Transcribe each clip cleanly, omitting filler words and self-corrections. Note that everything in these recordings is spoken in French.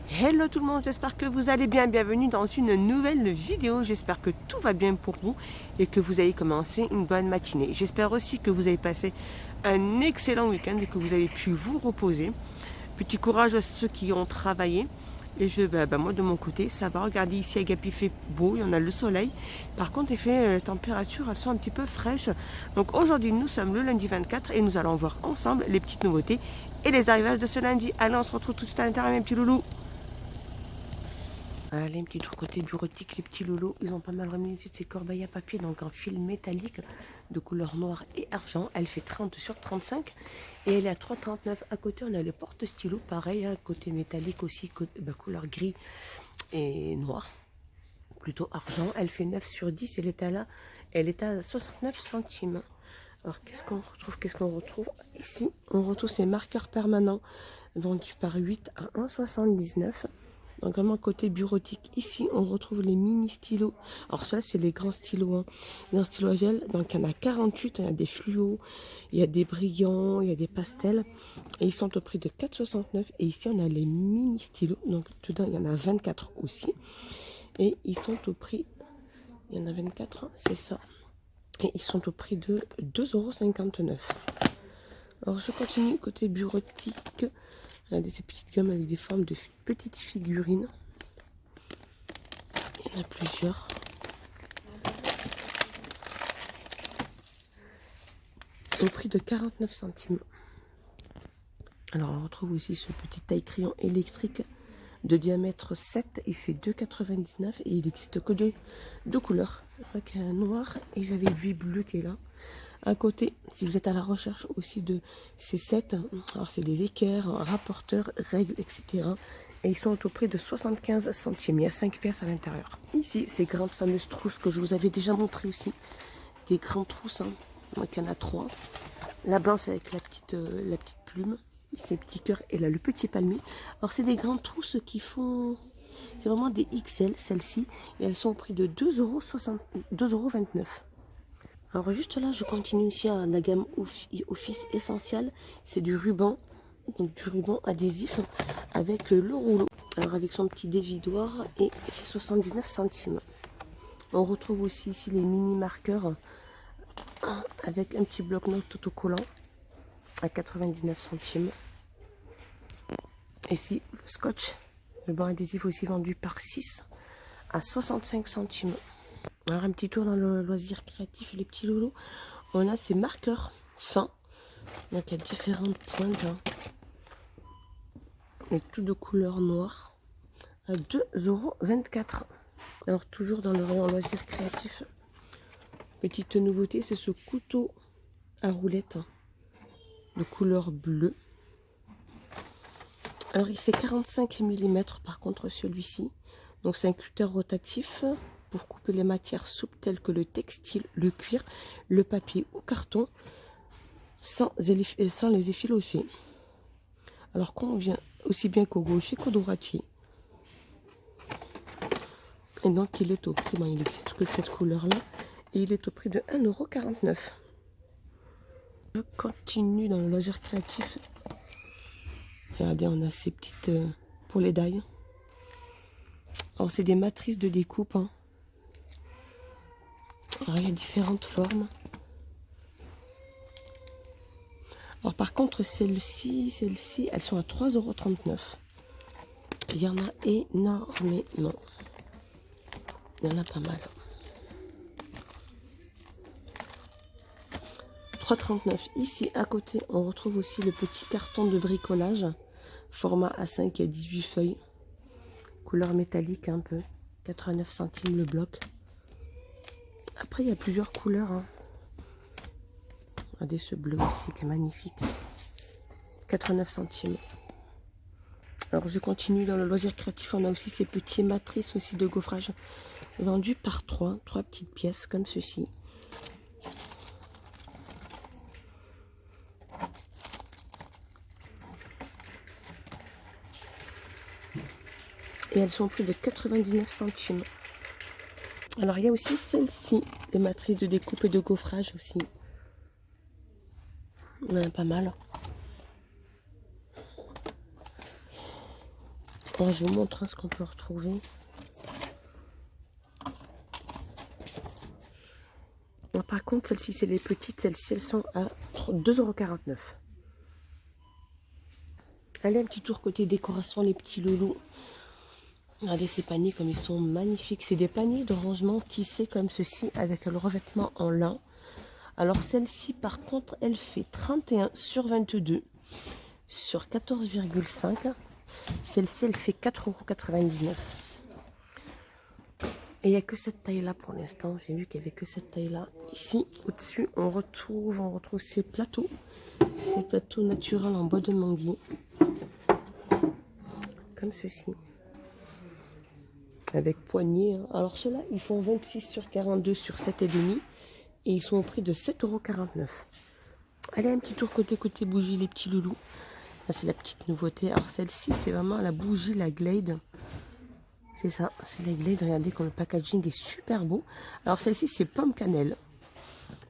Hello tout le monde, j'espère que vous allez bien, bienvenue dans une nouvelle vidéo, j'espère que tout va bien pour vous et que vous avez commencé une bonne matinée. J'espère aussi que vous avez passé un excellent week-end et que vous avez pu vous reposer. Petit courage à ceux qui ont travaillé. Et moi de mon côté, ça va. Regardez ici à Gapi, il fait beau, il y en a le soleil. Par contre, les températures, elles sont un petit peu fraîches. Donc aujourd'hui, nous sommes le lundi 24 et nous allons voir ensemble les petites nouveautés et les arrivages de ce lundi. Allez, on se retrouve tout de suite à l'intérieur, mes petits loulous. Allez, un petit tour côté bureautique, les petits loulous, ils ont pas mal remis ici de ces corbeilles à papier, donc en fil métallique de couleur noire et argent. Elle fait 30 sur 35 et elle est à 3,39. À côté, on a le porte-stylo, pareil, hein, côté métallique aussi, couleur gris et noir, plutôt argent. Elle fait 9 sur 10, elle est à 69 centimes. Alors, qu'est-ce qu'on retrouve ici? On retrouve ces marqueurs permanents vendus par 8 à 1,79. Donc vraiment côté bureautique, ici on retrouve les mini stylos. Alors ça c'est les grands stylos, hein. Les stylos à gel, donc il y en a 48, il y a des fluos, il y a des brillants, il y a des pastels. Et ils sont au prix de 4,69. Et ici on a les mini stylos, donc dedans il y en a 24 aussi. Et ils sont au prix, il y en a 24, hein, c'est ça. Et ils sont au prix de 2,59 €. Alors je continue côté bureautique. Regardez ces petites gammes avec des formes de petites figurines. Il y en a plusieurs. Au prix de 49 centimes. Alors on retrouve aussi ce petit taille-crayon électrique de diamètre 7. Il fait 2,99 et il n'existe que deux couleurs. Avec un noir et j'avais vu bleu qui est là. À côté, si vous êtes à la recherche aussi de ces sets, alors c'est des équerres, rapporteurs, règles, etc. Et ils sont au prix de 75 centimes. Il y a 5 pièces à l'intérieur. Ici, ces grandes fameuses trousses que je vous avais déjà montré aussi. Des grandes trousses, hein. Donc il y en a 3. La blanche avec la petite plume. Ici, les petits cœurs. Et là, le petit palmier. Alors, c'est des grandes trousses qui font... C'est vraiment des XL, celles-ci. Et elles sont au prix de 2,29 €. Alors juste là, je continue ici à la gamme Office Essential. C'est du ruban, donc du ruban adhésif avec le rouleau. Alors avec son petit dévidoir et il fait 79 centimes. On retrouve aussi ici les mini marqueurs avec un petit bloc-notes autocollant à 99 centimes. Ici, le scotch, le banc adhésif aussi vendu par 6 à 65 centimes. Alors un petit tour dans le loisir créatif, les petits loulous. On a ces marqueurs fins. Donc il y a différentes pointes. Hein. Et tout de couleur noire. À 2,24 €. Alors toujours dans le rayon loisir créatif. Petite nouveauté, c'est ce couteau à roulettes de couleur bleue. Alors il fait 45 mm par contre celui-ci. Donc c'est un cutter rotatif pour couper les matières souples telles que le textile, le cuir, le papier ou carton sans les effilocher. Alors convient aussi bien qu'au gaucher qu'au droitier. Et donc il est au prix, il n'existe que de cette couleur là et il est au prix de 1,49 €. Je continue dans le loisir créatif. Regardez, on a ces petites pour les dailles. Alors c'est des matrices de découpe. Hein. Alors il y a différentes formes. Alors par contre celles-ci, elles sont à 3,39 €. Il y en a énormément. Il y en a pas mal. 3,39 €. Ici à côté, on retrouve aussi le petit carton de bricolage. Format A5 et 18 feuilles. Couleur métallique un peu. 89 centimes le bloc. Après, il y a plusieurs couleurs. Hein. Regardez ce bleu aussi qui est magnifique. 89 centimes. Alors, je continue dans le loisir créatif. On a aussi ces petits matrices aussi de gaufrage. Vendus par 3 petites pièces comme ceci. Et elles sont au prix de 99 centimes. Alors, il y a aussi celle-ci, les matrices de découpe et de gaufrage aussi. Il y en a pas mal. Alors, je vous montre ce qu'on peut retrouver. Alors, par contre, celles-ci, c'est les petites. Celles-ci, elles sont à 2,49 €. Allez, un petit tour côté décoration, les petits loulous. Regardez ces paniers comme ils sont magnifiques. C'est des paniers de rangement tissés comme ceci avec le revêtement en lin. Alors celle-ci par contre elle fait 31 sur 22 sur 14,5. Celle-ci elle fait 4,99 €. Et il n'y a que cette taille là pour l'instant. J'ai vu qu'il n'y avait que cette taille là. Ici au-dessus on retrouve ces plateaux. Ces plateaux naturels en bois de manguier. Comme ceci. Avec poignée. Hein. Alors ceux-là, ils font 26 sur 42 sur 7,5 et ils sont au prix de 7,49 €. Allez, un petit tour côté bougie, les petits loulous. Ça, c'est la petite nouveauté. Alors celle-ci, c'est vraiment la bougie, la Glade. C'est ça, c'est la Glade. Regardez comme le packaging est super beau. Alors celle-ci, c'est pomme cannelle.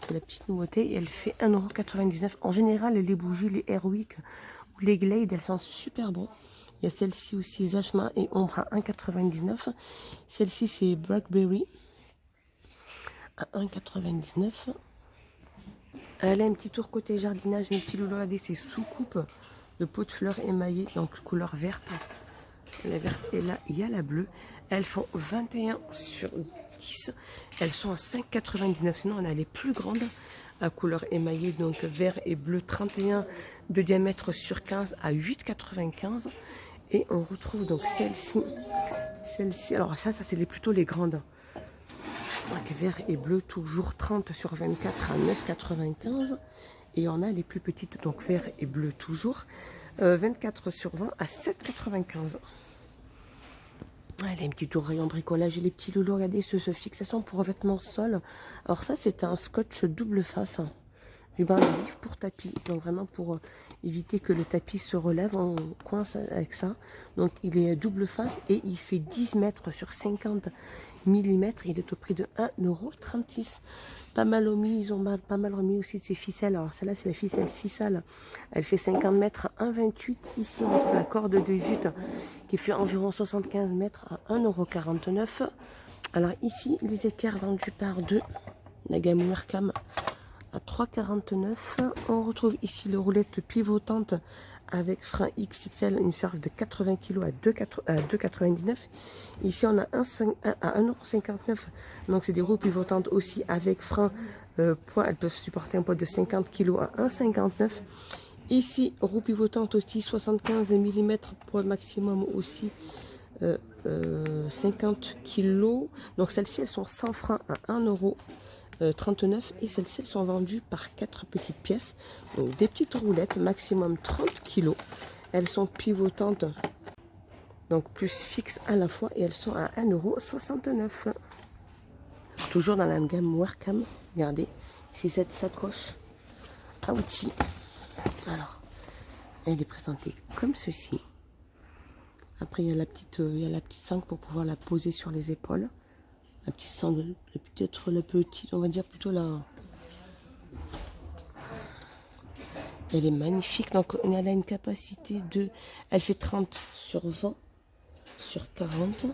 C'est la petite nouveauté et elle fait 1,99 €. En général, les bougies, les Airwick ou les Glade, elles sont super bonnes. Il y a celle-ci aussi, Zachma et Ombre à 1,99 €. Celle-ci, c'est Blackberry à 1,99 €. Allez, un petit tour côté jardinage, mes petits loulous. Regardez, ces soucoupes de pots de fleurs émaillées, donc couleur verte. La verte et là, il y a la bleue. Elles font 21 sur 10. Elles sont à 5,99 €. Sinon, on a les plus grandes à couleur émaillée, donc vert et bleu, 31 de diamètre sur 15 à 8,95 €. Et on retrouve donc celle-ci. Alors ça c'est plutôt les grandes. Donc vert et bleu, toujours 30 sur 24 à 9,95 €. Et on a les plus petites, donc vert et bleu toujours, 24 sur 20 à 7,95 €. Allez, un petit tour rayon bricolage et les petits loulous. Regardez ce fixation pour revêtement sol. Alors ça, c'est un scotch double face. Ruban adhésif pour tapis. Donc vraiment pour éviter que le tapis se relève, on coince avec ça. Donc il est double face et il fait 10 mètres sur 50 mm. Il est au prix de 1,36 €. Pas mal omis, ils ont pas mal remis aussi de ces ficelles. Alors celle-là, c'est la ficelle 6 salles. Elle fait 50 mètres à 1,28 €. Ici, on trouve la corde de jute qui fait environ 75 mètres à 1,49 €. Alors ici, les équerres vendus par deux, la gamme Werkam à 3,49 €. On retrouve ici les roulettes pivotantes avec frein XXL, une charge de 80 kg à 2,99 €. Ici, on a un à 1,59 €. Donc, c'est des roues pivotantes aussi avec frein poids. Elles peuvent supporter un poids de 50 kg à 1,59 €. Ici, roue pivotante aussi, 75 mm, poids maximum aussi 50 kg. Donc, celles-ci, elles sont sans frein à 1,39 € et celles-ci elles sont vendues par 4 petites pièces, donc des petites roulettes maximum 30 kg. Elles sont pivotantes, donc plus fixes à la fois, et elles sont à 1,69 €. Toujours dans la gamme Werkam. Regardez, c'est cette sacoche à outils. Alors, elle est présentée comme ceci. Après, il y a la petite sangle pour pouvoir la poser sur les épaules. La petite sangle, peut-être la petite, on va dire plutôt la... Elle est magnifique, donc elle a une capacité de... Elle fait 30 sur 20 sur 40.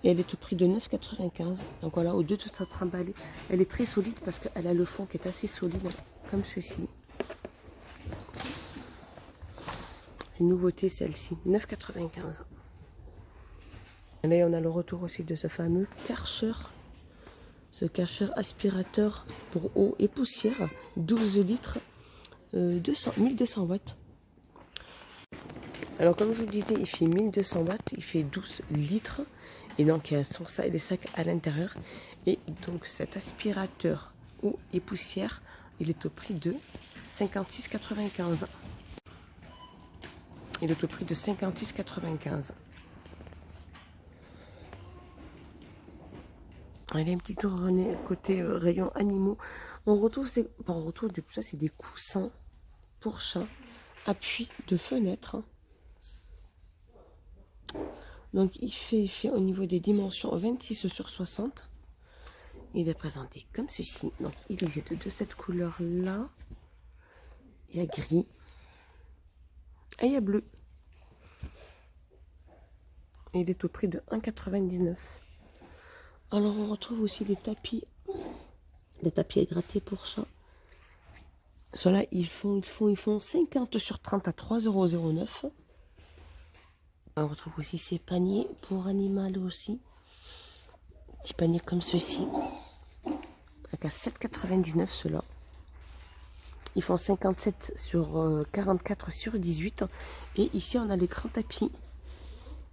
Et elle est au prix de 9,95 €. Donc voilà, au lieu de se trimballer, elle est très solide parce qu'elle a le fond qui est assez solide, comme ceci. Une nouveauté celle-ci, 9,95 €. Et là, on a le retour aussi de ce fameux Karcher. Ce Karcher aspirateur pour eau et poussière, 12 litres, 1200 watts. Alors comme je vous disais, il fait 1200 watts, il fait 12 litres. Et donc il y a des sacs à l'intérieur. Et donc cet aspirateur eau et poussière, il est au prix de 56,95 €. Il est au prix de 56,95 €. Allez, un petit tour côté rayon animaux. On retrouve ça, c'est des coussins pour chat, appui de fenêtre. Donc il fait au niveau des dimensions 26 sur 60. Il est présenté comme ceci. Donc il existe de cette couleur là. Il y a gris et il y a bleu. Et il est au prix de 1,99 €. Alors on retrouve aussi des tapis à gratter pour chat. Ceux-là, ils font 50 sur 30 à 3,09 €. On retrouve aussi ces paniers pour animal aussi. Petits paniers comme ceci. À 7,99 € ceux-là. Ils font 57 sur 44 sur 18. Et ici, on a les grands tapis.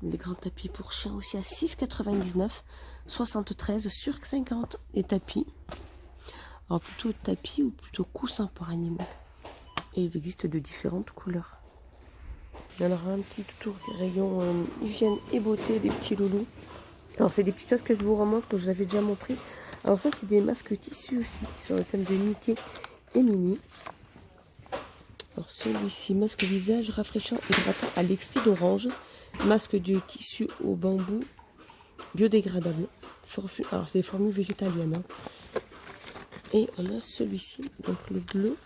Les grands tapis pour chat aussi à 6,99 €. 73 sur 50. Et tapis. Alors plutôt tapis ou plutôt coussin pour animaux. Et il existe de différentes couleurs. Alors un petit tour rayon hygiène et beauté des petits loulous. Alors c'est des petites choses que je vous remonte, que je vous avais déjà montré. Alors ça c'est des masques tissus aussi sur le thème de Mickey et Minnie. Alors celui-ci, masque visage rafraîchissant hydratant à l'extrait d'orange. Masque de tissu au bambou biodégradable. Alors c'est des formules végétaliennes. Hein. Et on a celui-ci, donc le bleu.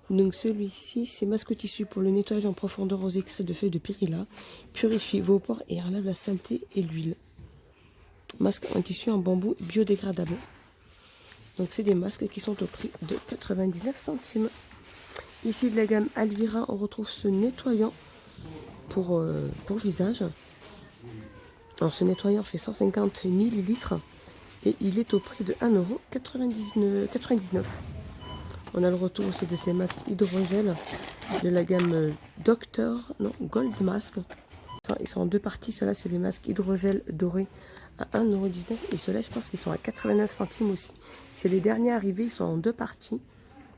Donc celui-ci, c'est masque tissu pour le nettoyage en profondeur aux extraits de feuilles de périlla. Purifie vos pores et enlève la saleté et l'huile. Masque en tissu en bambou biodégradable. Donc c'est des masques qui sont au prix de 99 centimes. Ici de la gamme Alvira, on retrouve ce nettoyant pour visage. Alors ce nettoyant fait 150 ml et il est au prix de 1,99 €. On a le retour aussi de ces masques hydrogel de la gamme Gold Mask. Ils sont en deux parties. Ceux-là, c'est les masques hydrogel dorés à 1,19 € et ceux-là, je pense qu'ils sont à 89 centimes aussi. C'est les derniers arrivés, ils sont en deux parties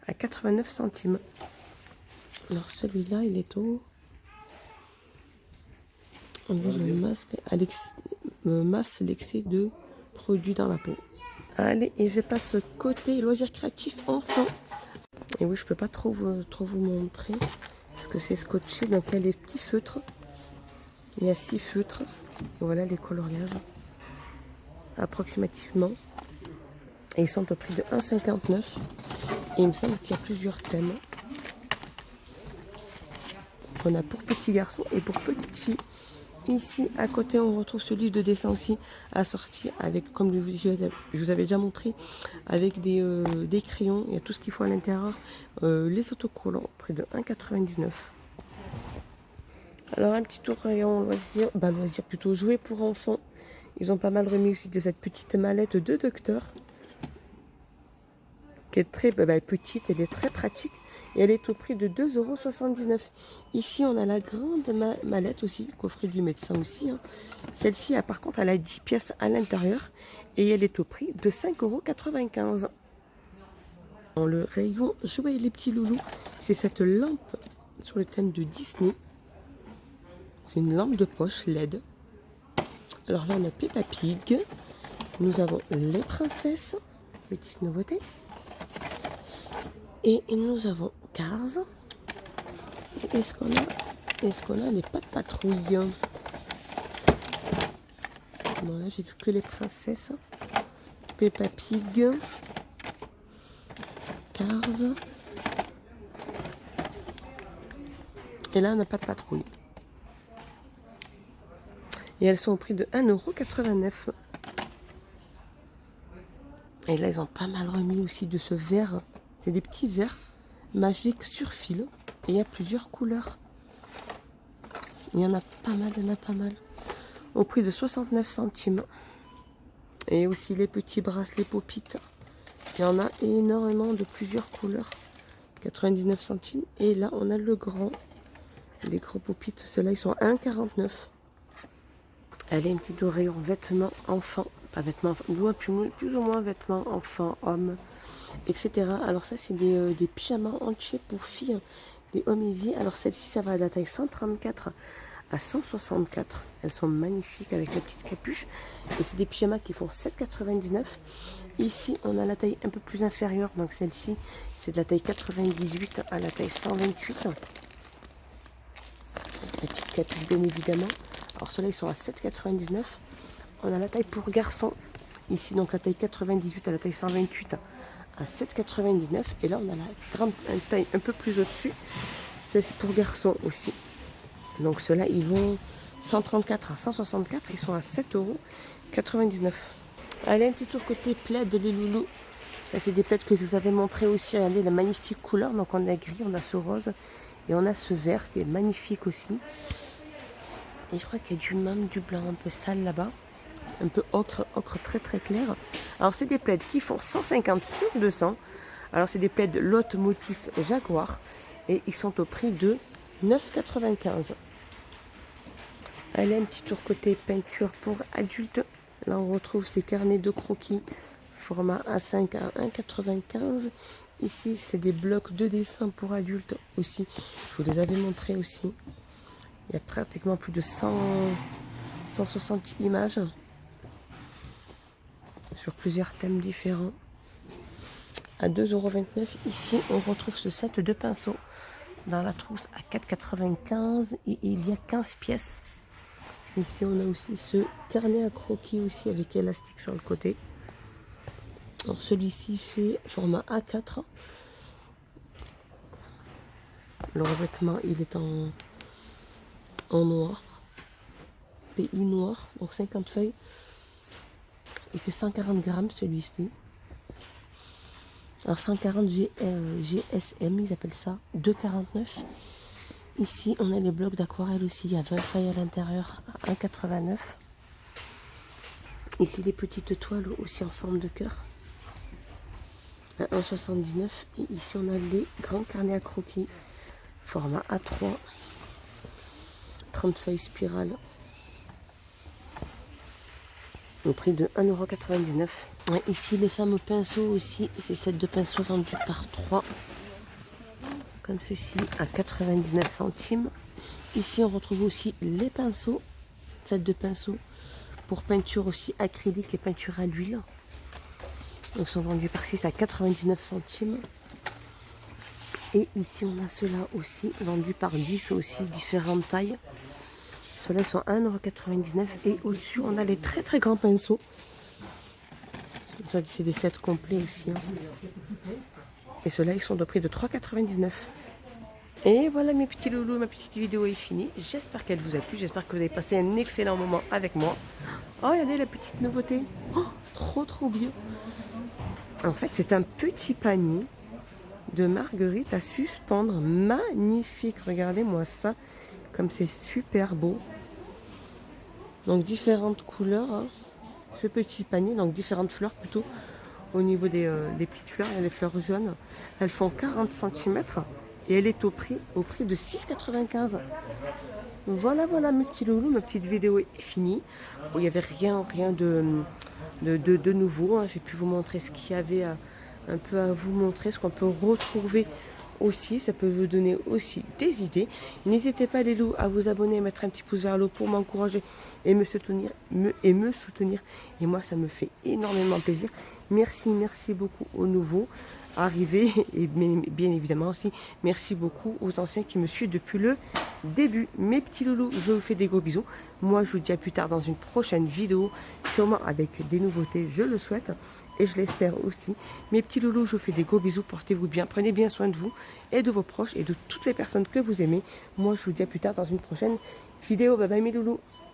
à 89 centimes. Alors celui-là, il est au... On a le masque masse l'excès de produits dans la peau. Allez, et je passe côté loisirs créatifs enfants. Et oui, je peux pas trop vous montrer parce que c'est scotché. Donc il y a des petits feutres. Il y a 6 feutres. Et voilà les coloriages approximativement. Et ils sont au prix de 1,59 €. Et il me semble qu'il y a plusieurs thèmes. On a pour petits garçons et pour petites filles. Ici, à côté, on retrouve ce livre de dessin aussi assorti avec, comme je vous avais déjà montré, avec des crayons. Il y a tout ce qu'il faut à l'intérieur. Les autocollants, près de 1,99 €. Alors, un petit tour rayon loisirs, plutôt jouets pour enfants. Ils ont pas mal remis aussi de cette petite mallette de docteur, qui est très petite, elle est très pratique. Et elle est au prix de 2,79 €. Ici, on a la grande mallette aussi, coffret du médecin aussi. Hein. Celle-ci, par contre, elle a 10 pièces à l'intérieur. Et elle est au prix de 5,95 €. Dans le rayon jouets les petits loulous, c'est cette lampe sur le thème de Disney. C'est une lampe de poche LED. Alors là, on a Peppa Pig. Nous avons les princesses. Petite nouveauté. Et nous avons Cars. Est-ce qu'on a les pattes patrouilles? Bon, là, j'ai vu que les princesses. Peppa Pig. Cars. Et là, on n'a pas de patrouille. Et elles sont au prix de 1,89 €. Et là, ils ont pas mal remis aussi de ce verre. C'est des petits verres magiques sur fil. Et il y a plusieurs couleurs. Il y en a pas mal, Au prix de 69 centimes. Et aussi les petits bracelets Pop-it. Il y en a énormément de plusieurs couleurs. 99 centimes. Et là, on a le grand. Les grands Pop-it. Ceux-là, ils sont à 1,49 €. Elle est une petite rayon vêtements enfants. Pas vêtements enfants. Plus ou moins vêtements enfants, hommes, etc. Alors ça, c'est des pyjamas entiers pour filles. Les hommes easy. Alors celle-ci, ça va de la taille 134 à 164. Elles sont magnifiques avec la petite capuche. Et c'est des pyjamas qui font 7,99 €. Ici, on a la taille un peu plus inférieure. Donc celle-ci, c'est de la taille 98 à la taille 128. La petite capuche, bien évidemment. Alors ceux-là, ils sont à 7,99 €. On a la taille pour garçon. Ici, donc la taille 98 à la taille 128 à 7,99 €. Et là, on a la grande taille un peu plus au-dessus. C'est pour garçon aussi. Donc ceux-là, ils vont 134 à 164. Ils sont à 7,99 €. Allez, un petit tour côté plaid, les loulous. Là, c'est des plaids que je vous avais montré aussi. Regardez la magnifique couleur. Donc on a gris, on a ce rose et on a ce vert qui est magnifique aussi. Et je crois qu'il y a du même, du blanc un peu sale là-bas. Un peu ocre très très clair. Alors c'est des plaids qui font 150 sur 200. Alors c'est des plaids Lot motif Jaguar. Et ils sont au prix de 9,95 €. Allez, un petit tour côté peinture pour adultes. Là on retrouve ces carnets de croquis. Format A5 à 1,95 €. Ici c'est des blocs de dessin pour adultes aussi. Je vous les avais montrés aussi. Il y a pratiquement plus de 160 images sur plusieurs thèmes différents. À 2,29 €. Ici, on retrouve ce set de pinceaux dans la trousse à 4,95 € et il y a 15 pièces. Ici, on a aussi ce carnet à croquis aussi avec élastique sur le côté. Alors celui-ci fait format A4. Le revêtement, il est en noir, PU noir, donc 50 feuilles. Il fait 140 grammes celui-ci. Alors 140 GSM, ils appellent ça, 2,49 €. Ici, on a les blocs d'aquarelle aussi, il y a 20 feuilles à l'intérieur, à 1,89 €. Ici, les petites toiles aussi en forme de cœur, à 1,79 €. Et ici, on a les grands carnets à croquis, format A3. 30 feuilles spirale au prix de 1,99 €. Ici les fameux pinceaux aussi, ces sets de pinceaux vendus par 3 comme ceci à 99 centimes. Ici on retrouve aussi les pinceaux, sets de pinceaux pour peinture aussi acrylique et peinture à l'huile. Donc sont vendus par 6 à 99 centimes. Et ici on a ceux-là aussi vendus par 10 aussi, différentes tailles. Ceux-là sont 1,99 € et au-dessus on a les très très grands pinceaux. Ça c'est des sets complets aussi. Et ceux-là ils sont au prix de 3,99 €. Et voilà mes petits loulous, ma petite vidéo est finie. J'espère qu'elle vous a plu, j'espère que vous avez passé un excellent moment avec moi. Oh regardez la petite nouveauté. Oh, trop bien. En fait c'est un petit panier de marguerites à suspendre. Magnifique, regardez-moi ça. Comme c'est super beau. Donc différentes couleurs, hein. Ce petit panier, donc différentes fleurs plutôt. Au niveau des petites fleurs, il y a les fleurs jaunes. Elles font 40 cm et elle est au prix de 6,95 €. Voilà mes petits loulous, ma petite vidéo est finie. Bon, il n'y avait rien de nouveau, hein. J'ai pu vous montrer ce qu'il y avait un peu à vous montrer, ce qu'on peut retrouver aussi, ça peut vous donner aussi des idées. N'hésitez pas les loups à vous abonner, à mettre un petit pouce vers le haut pour m'encourager et me soutenir. Et moi ça me fait énormément plaisir. Merci beaucoup aux nouveaux arrivés et bien évidemment aussi merci beaucoup aux anciens qui me suivent depuis le début. Mes petits loulous, je vous fais des gros bisous. Moi je vous dis à plus tard dans une prochaine vidéo, sûrement avec des nouveautés, je le souhaite. Et je l'espère aussi. Mes petits loulous, je vous fais des gros bisous. Portez-vous bien. Prenez bien soin de vous et de vos proches et de toutes les personnes que vous aimez. Moi, je vous dis à plus tard dans une prochaine vidéo. Bye bye mes loulous.